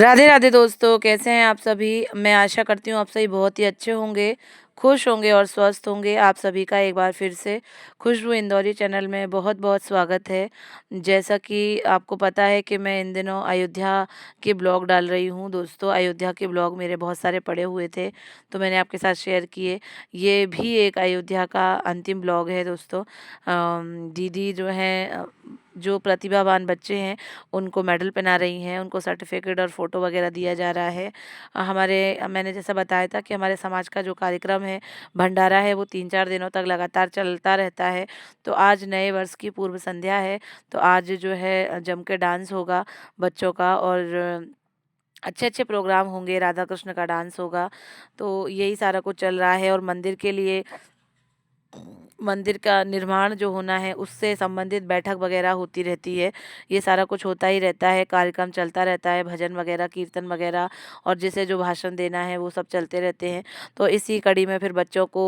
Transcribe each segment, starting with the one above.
राधे राधे दोस्तों, कैसे हैं आप सभी। मैं आशा करती हूँ आप सभी बहुत ही अच्छे होंगे, खुश होंगे और स्वस्थ होंगे। आप सभी का एक बार फिर से खुशबू इंदौरी चैनल में बहुत बहुत स्वागत है। जैसा कि आपको पता है कि मैं इन दिनों अयोध्या के ब्लॉग डाल रही हूँ दोस्तों। अयोध्या के ब्लॉग मेरे बहुत सारे पड़े हुए थे, तो मैंने आपके साथ शेयर किए। ये भी एक अयोध्या का अंतिम ब्लॉग है दोस्तों। दीदी जो हैं, जो प्रतिभावान बच्चे हैं, उनको मेडल पहना रही हैं, उनको सर्टिफिकेट और फ़ोटो वगैरह दिया जा रहा है। मैंने जैसा बताया था कि हमारे समाज का जो कार्यक्रम है, भंडारा है, वो 3-4 दिनों तक लगातार चलता रहता है। तो आज नए वर्ष की पूर्व संध्या है, तो आज जो है जम के डांस होगा बच्चों का, और अच्छे-अच्छे प्रोग्राम होंगे, राधा कृष्ण का डांस होगा। तो यही सारा कुछ चल रहा है, और मंदिर का निर्माण जो होना है, उससे संबंधित बैठक वगैरह होती रहती है। ये सारा कुछ होता ही रहता है, कार्यक्रम चलता रहता है, भजन वगैरह, कीर्तन वगैरह, और जिसे जो भाषण देना है वो सब चलते रहते हैं। तो इसी कड़ी में फिर बच्चों को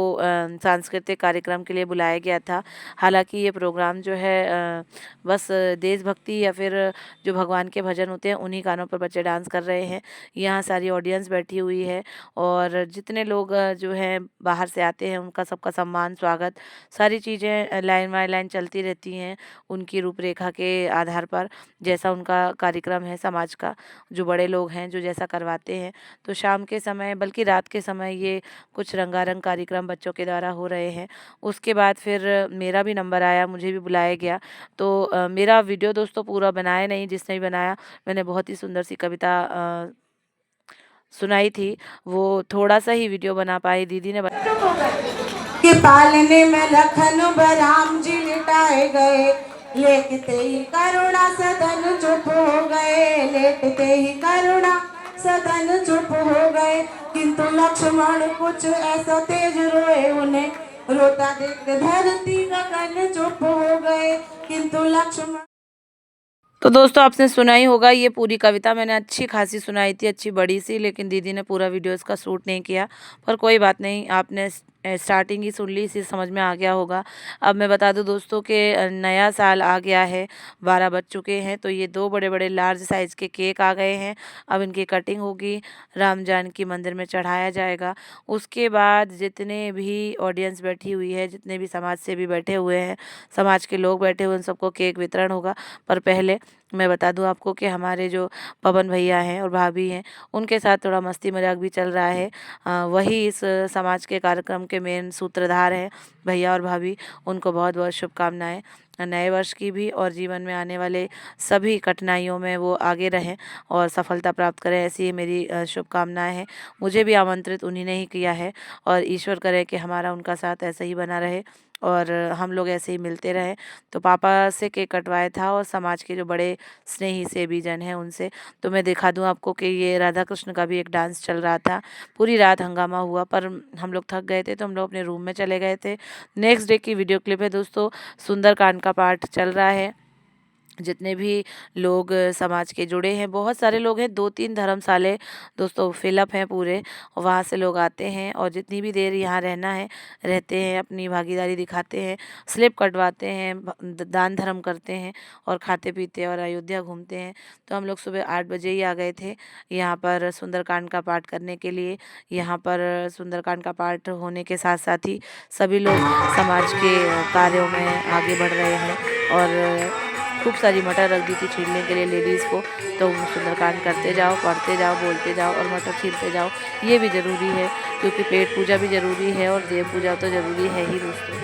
सांस्कृतिक कार्यक्रम के लिए बुलाया गया था। हालाँकि ये प्रोग्राम जो है बस देशभक्ति या फिर जो भगवान के भजन होते हैं, उन्हीं गानों पर बच्चे डांस कर रहे हैं। यहाँ सारी ऑडियंस बैठी हुई है, और जितने लोग जो हैं बाहर से आते हैं, उनका सबका सम्मान, स्वागत, सारी चीज़ें लाइन बाय लाइन चलती रहती हैं उनकी रूपरेखा के आधार पर। जैसा उनका कार्यक्रम है समाज का, जो बड़े लोग हैं जो जैसा करवाते हैं। तो शाम के समय, बल्कि रात के समय, ये कुछ रंगारंग कार्यक्रम बच्चों के द्वारा हो रहे हैं। उसके बाद फिर मेरा भी नंबर आया, मुझे भी बुलाया गया। तो मेरा वीडियो दोस्तों पूरा बनाया नहीं, जिसने भी बनाया, मैंने बहुत ही सुंदर सी कविता सुनाई थी, वो थोड़ा सा ही वीडियो बना पाई। दीदी ने कि पालने में लखन बराम जी लिटाए गए, लेटते ही करुणा सदन चुप हो गए, लेटते ही करुणा सदन चुप हो गए। किंतु लक्ष्मण कुछ ऐसा तेज रोए, उन्हें रोता देख धरती गगन चुप हो गए। किंतु लक्ष्मण। तो दोस्तों, आपने सुना ही होगा, ये पूरी कविता मैंने अच्छी खासी सुनाई थी, अच्छी बड़ी सी, लेकिन दीदी ने पूरा वीडियो इसका शूट नहीं किया। पर कोई बात नहीं, आपने स्टार्टिंग ही सुन ली, इसी समझ में आ गया होगा। अब मैं बता दूं दोस्तों कि नया साल आ गया है, 12 बज चुके हैं। तो ये 2 बड़े बड़े लार्ज साइज़ के केक आ गए हैं। अब इनकी कटिंग होगी, राम जानकी मंदिर में चढ़ाया जाएगा। उसके बाद जितने भी ऑडियंस बैठी हुई है, जितने भी समाज से भी बैठे हुए हैं, समाज के लोग बैठे हुए हैं, उन सबको केक वितरण होगा। पर पहले मैं बता दूं आपको कि हमारे जो पवन भैया हैं और भाभी हैं, उनके साथ थोड़ा मस्ती मजाक भी चल रहा है। वही इस समाज के कार्यक्रम के मेन सूत्रधार हैं, भैया और भाभी। उनको बहुत बहुत शुभकामनाएं नए वर्ष की भी, और जीवन में आने वाले सभी कठिनाइयों में वो आगे रहें और सफलता प्राप्त करें, ऐसी ही मेरी शुभकामनाएं हैं। मुझे भी आमंत्रित उन्हीं ने ही किया है, और ईश्वर करे कि हमारा उनका साथ ऐसा ही बना रहे, और हम लोग ऐसे ही मिलते रहें। तो पापा से केक कटवाया था, और समाज के जो बड़े स्नेही सेवी जन हैं उनसे। तो मैं दिखा दूं आपको कि ये राधा कृष्ण का भी एक डांस चल रहा था। पूरी रात हंगामा हुआ, पर हम लोग थक गए थे, तो हम लोग अपने रूम में चले गए थे। नेक्स्ट डे की वीडियो क्लिप है दोस्तों। सुंदरकांड का पाठ चल रहा है। जितने भी लोग समाज के जुड़े हैं, बहुत सारे लोग हैं, 2-3 धर्मशाले दोस्तों फिलअप हैं पूरे, और वहाँ से लोग आते हैं, और जितनी भी देर यहाँ रहना है रहते हैं, अपनी भागीदारी दिखाते हैं, स्लिप कटवाते हैं, दान धर्म करते हैं, और खाते पीते और अयोध्या घूमते हैं। तो हम लोग सुबह 8 बजे ही आ गए थे यहाँ पर सुंदरकांड का पाठ करने के लिए। यहाँ पर सुंदरकांड का पाठ होने के साथ साथ ही सभी लोग समाज के कार्यों में आगे बढ़ रहे हैं, और खूब सारी मटर रख दी थी छीलने के लिए लेडीज़ को। तो सुंदरकांड करते जाओ, पढ़ते जाओ, बोलते जाओ, और मटर छीलते जाओ। ये भी ज़रूरी है, क्योंकि पेट पूजा भी ज़रूरी है, और देव पूजा तो ज़रूरी है ही दोस्तों।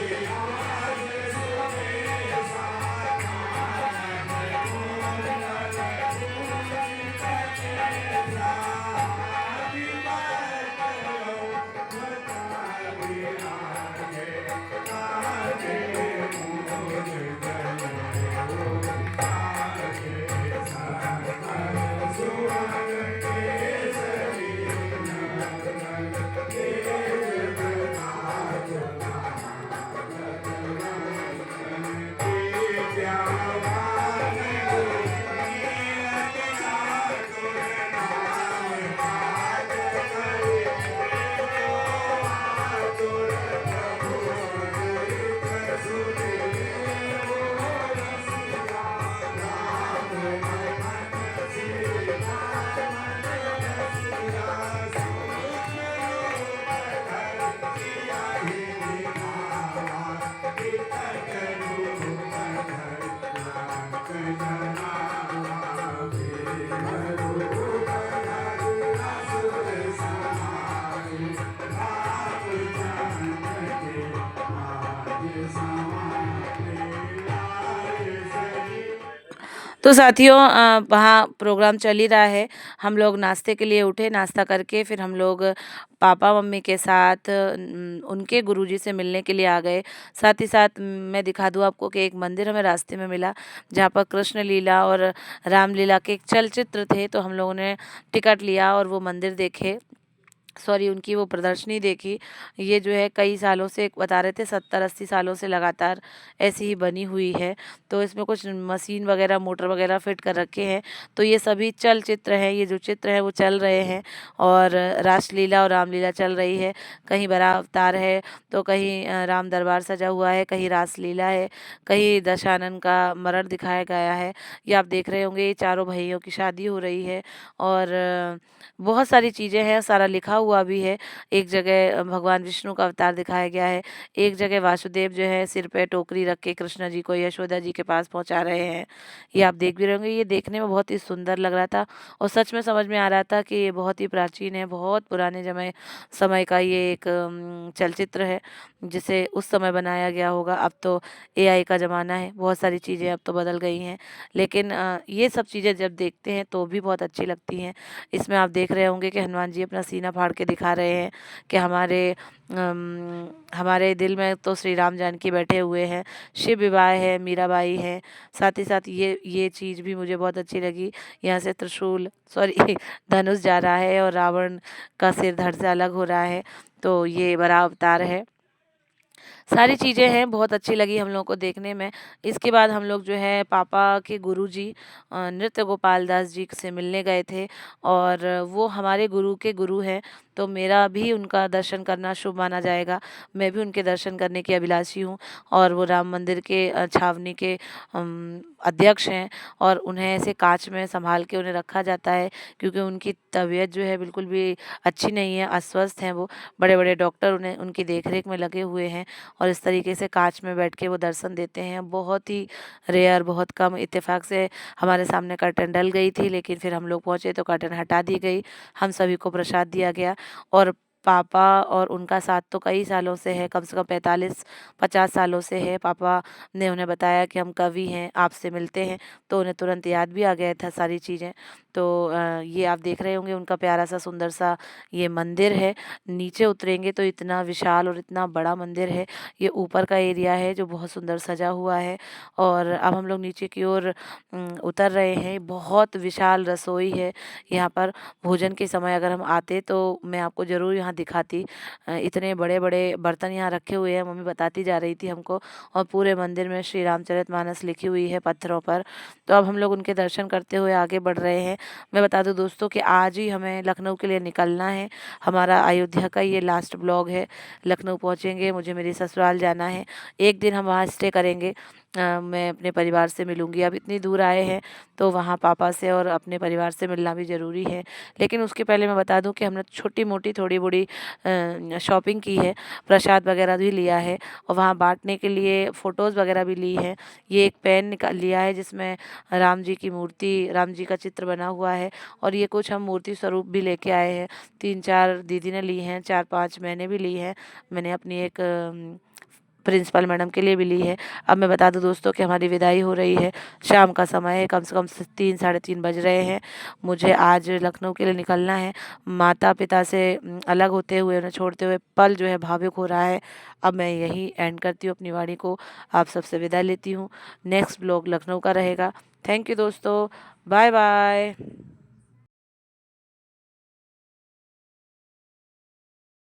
तो साथियों वहाँ प्रोग्राम चल ही रहा है। हम लोग नाश्ते के लिए उठे, नाश्ता करके फिर हम लोग पापा मम्मी के साथ उनके गुरुजी से मिलने के लिए आ गए। साथ ही साथ मैं दिखा दूँ आपको कि एक मंदिर हमें रास्ते में मिला, जहाँ पर कृष्ण लीला और रामलीला के एक चलचित्र थे। तो हम लोगों ने टिकट लिया और वो मंदिर देखे, सॉरी उनकी वो प्रदर्शनी देखी। ये जो है कई सालों से, बता रहे थे 70-80 सालों से लगातार ऐसी ही बनी हुई है। तो इसमें कुछ मशीन वगैरह, मोटर वगैरह फिट कर रखे हैं। तो ये सभी चलचित्र हैं, ये जो चित्र हैं वो चल रहे हैं और रासलीला और रामलीला चल रही है। कहीं बड़ा अवतार है, तो कहीं राम दरबार सजा हुआ है, कहीं रासलीला है, कहीं दशानन का मरण दिखाया गया है। ये आप देख रहे होंगे, ये चारों भाइयों की शादी हो रही है और बहुत सारी चीज़ें हैं, सारा लिखा हुआ भी है। एक जगह भगवान विष्णु का अवतार दिखाया गया है, एक जगह वासुदेव जो है सिर पे टोकरी रख के कृष्ण जी को यशोदा जी के पास पहुंचा रहे हैं। ये आप देख भी रहे होंगे, ये देखने में बहुत ही सुंदर लग रहा था और सच में समझ में आ रहा था कि ये बहुत ही प्राचीन है, बहुत पुराने समय समय का ये एक चलचित्र है, जिसे उस समय बनाया गया होगा। अब तो एआई का ज़माना है, बहुत सारी चीज़ें अब तो बदल गई हैं, लेकिन ये सब चीज़ें जब देखते हैं तो भी बहुत अच्छी लगती हैं। इसमें आप देख रहे होंगे कि हनुमान जी अपना सीना फाड़ के दिखा रहे हैं कि हमारे दिल में तो श्री राम जानकी बैठे हुए हैं। शिव विवाह है, मीराबाई है। साथ ही साथ ये चीज़ भी मुझे बहुत अच्छी लगी, यहाँ से त्रिशूल, सॉरी धनुष जा रहा है और रावण का सिर धड़ से अलग हो रहा है। तो ये बड़ा अवतार है। सारी चीज़ें हैं, बहुत अच्छी लगी हम लोगों को देखने में। इसके बाद हम लोग जो है पापा के गुरुजी नृत्य गोपाल दास जी से मिलने गए थे और वो हमारे गुरु के गुरु हैं। तो मेरा भी उनका दर्शन करना शुभ माना जाएगा। मैं भी उनके दर्शन करने की अभिलाषी हूँ और वो राम मंदिर के छावनी के अध्यक्ष हैं और उन्हें ऐसे काँच में सँभाल के उन्हें रखा जाता है, क्योंकि उनकी तबीयत जो है बिल्कुल भी अच्छी नहीं है, अस्वस्थ हैं वो। बड़े-बड़े डॉक्टर उन्हें उनकी देख-रेख में लगे हुए हैं और इस तरीके से काँच में बैठ के वो दर्शन देते हैं। बहुत ही रेयर, बहुत कम इत्तेफ़ाक से हमारे सामने कर्टन डल गई थी, लेकिन फिर हम लोग पहुँचे तो कर्टन हटा दी गई। हम सभी को प्रसाद दिया गया और पापा और उनका साथ तो कई सालों से है, कम से कम 45-50 सालों से है। पापा ने उन्हें बताया कि हम कवि हैं, आपसे मिलते हैं, तो उन्हें तुरंत याद भी आ गया था सारी चीज़ें। तो ये आप देख रहे होंगे उनका प्यारा-सा, सुंदर-सा ये मंदिर है। नीचे उतरेंगे तो इतना विशाल और इतना बड़ा मंदिर है। ये ऊपर का एरिया है जो बहुत सुंदर सजा हुआ है और अब हम लोग नीचे की ओर उतर रहे हैं। बहुत विशाल रसोई है यहाँ पर। भोजन के समय अगर हम आते तो मैं आपको ज़रूर यहाँ दिखाती। इतने बड़े-बड़े बर्तन यहाँ रखे हुए हैं, मम्मी बताती जा रही थी हमको, और पूरे मंदिर में श्री रामचरितमानस लिखी हुई है पत्थरों पर। तो अब हम लोग उनके दर्शन करते हुए आगे बढ़ रहे हैं। मैं बता दूँ दोस्तों कि आज ही हमें लखनऊ के लिए निकलना है। हमारा अयोध्या का ये लास्ट ब्लॉग है। लखनऊ पहुँचेंगे, मुझे मेरी ससुराल जाना है। एक दिन हम वहाँ स्टे करेंगे। मैं अपने परिवार से मिलूँगी। अब इतनी दूर आए हैं तो वहाँ पापा से और अपने परिवार से मिलना भी ज़रूरी है। लेकिन उसके पहले मैं बता दूँ कि हमने छोटी-मोटी, थोड़ी-बड़ी शॉपिंग की है, प्रसाद वगैरह भी लिया है और वहाँ बाँटने के लिए फ़ोटोज़ वगैरह भी ली हैं। ये एक पेन लिया है जिसमें राम जी की मूर्ति, राम जी का चित्र बना हुआ है और ये कुछ हम मूर्ति स्वरूप भी लेके आए हैं। 3-4 दीदी ने ली हैं, 4-5 मैंने भी ली हैं। मैंने अपनी एक प्रिंसिपल मैडम के लिए भी ली है। अब मैं बता दूँ दोस्तों कि हमारी विदाई हो रही है। शाम का समय है, कम से कम 3 साढ़े 3 बज रहे हैं। मुझे आज लखनऊ के लिए निकलना है। माता-पिता से अलग होते हुए, उन्हें छोड़ते हुए पल जो है भावुक हो रहा है। अब मैं यही एंड करती हूँ अपनी वाणी को। आप सबसे विदा लेती हूँ। नेक्स्ट ब्लॉग लखनऊ का रहेगा। थैंक यू दोस्तों। बाय-बाय।